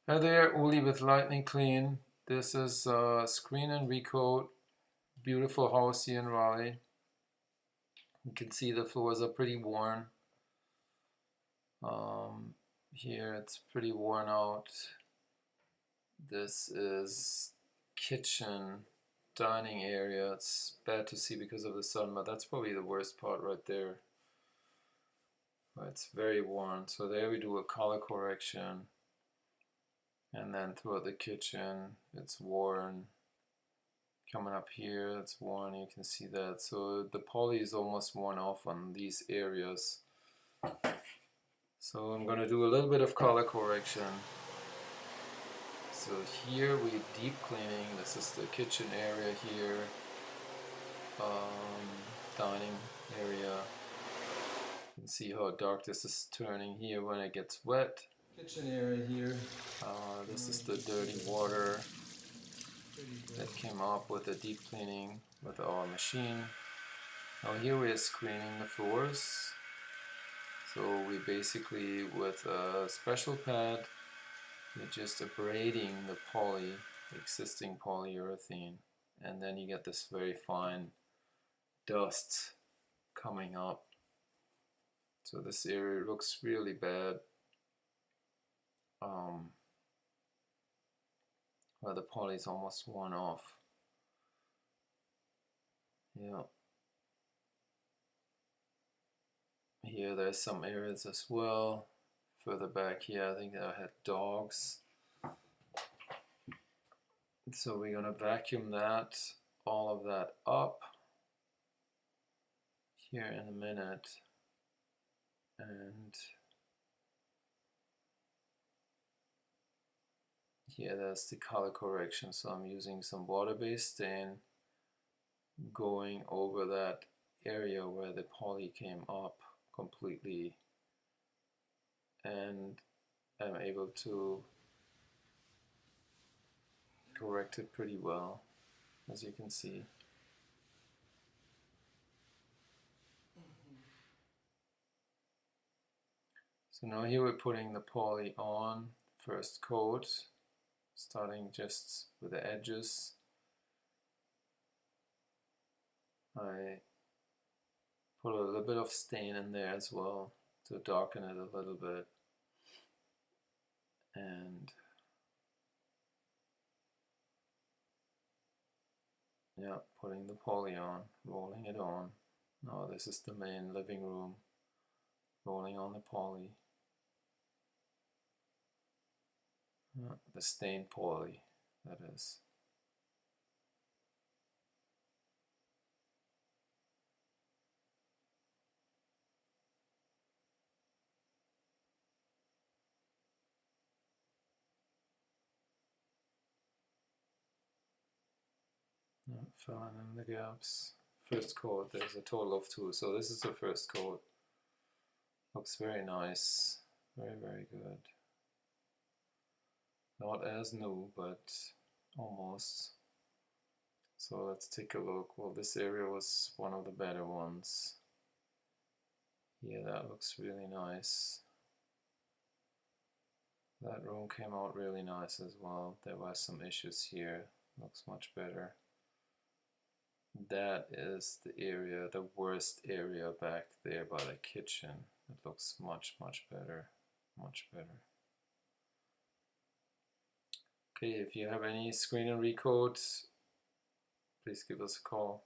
Hi there, Uli with Lightning Clean. This is Screen and Recoat. Beautiful house here in Raleigh. You can see the floors are pretty worn. Here it's pretty worn out. This is kitchen, dining area. It's bad to see because of the sun, but that's probably the worst part right there. It's very worn. So there we do a color correction. And then throughout the kitchen, it's worn. Coming up here, it's worn, you can see that. So the poly is almost worn off on these areas. So I'm going to do a little bit of color correction. So here we deep cleaning. This is the kitchen area here. Dining area. You can see how dark this is turning here when it gets wet. Kitchen area here. This is the dirty water that came up with the deep cleaning with our machine. Now here we are screening the floors. So we basically, with a special pad, we're just abrading the poly, the existing polyurethane, and then you get this very fine dust coming up. So this area looks really bad. Well, the poly is almost worn off. Yeah. Here there's some areas as well. Further back here I think I had dogs. So we're gonna vacuum that, all of that up here in a minute. And here there's the color correction. So I'm using some water-based stain going over that area where the poly came up completely, and I'm able to correct it pretty well, as you can see. So now here we're putting the poly on, first coat, starting just with the edges. I put a little bit of stain in there as well to darken it a little bit. And yeah, putting the poly on, rolling it on. Now this is the main living room, rolling on the poly. The stained poly, that is. Filling in the gaps. First coat, there's a total of 2, so this is the first coat. Looks very nice, very good. Not as new, but almost. So let's take a look. Well, this area was one of the better ones. Yeah, that looks really nice. That room came out really nice as well. There were some issues here. Looks much better. That is the area, the worst area back there by the kitchen. It looks much better. Much better. Okay, if you have any screen and recoat, please give us a call.